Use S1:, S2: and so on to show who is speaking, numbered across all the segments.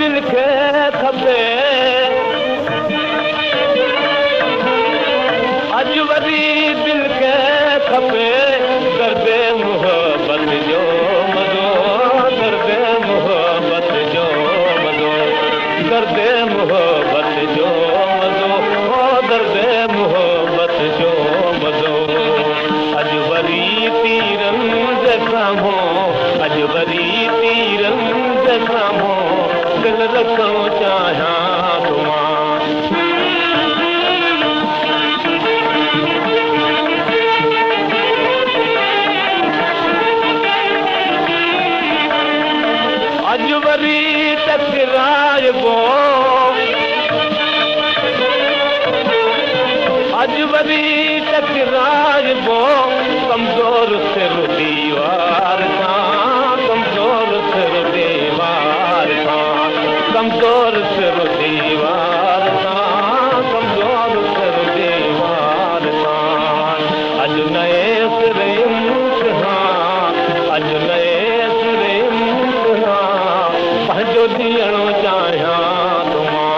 S1: दिल खे खपे अॼु वरी दिल खे खपे दर्द मोहबत जो मज़ो दर्द मोहबत जो मज़ो दर्द मोहबत जो मज़ो दर्द मोहबत जो मज़ो अॼु वरी तीरनि जे साम्हूं अॼु वरी तीरनि जे साम्हूं दिल रखणु चाहियां थो मां अॼु वरी टकराइबो अॼु वरी टकराइबो कमज़ोर सिर दीवार सां कमज़ोर सिर दीवार सां कमज़ोर सिर दीवार सां कमज़ोर सिर दीवार सां अॼु नए सिर इम्तिहान अॼु नए सिर इम्तिहान पंहिंजो ॾियणो चाहियां थो मां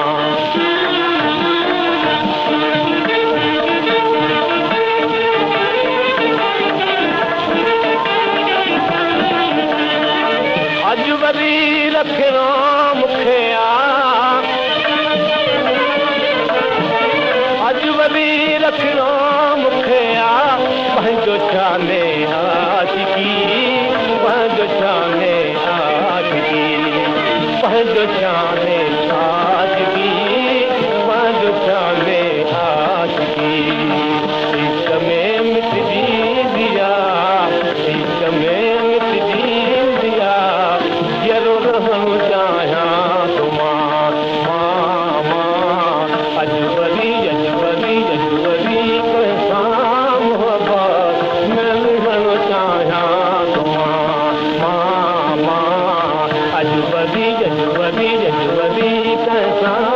S1: अॼु वरी रखणो मूंखे अॼु वरी रखणो मूंखे पंहिंजो चाले आशिकी पंहिंजो चाले आशिकी पंहिंजो चाले आशिकी पंहिंजो चाले आशिकी इश्क में मिटजी दिया इश्क में मिटजी दिया ज़रूर रहणु चाहियां थो मां अॼु वरी कंहिंसां मोहबत में रहणु चाहियां थो मां अॼु वरी कंहिंसां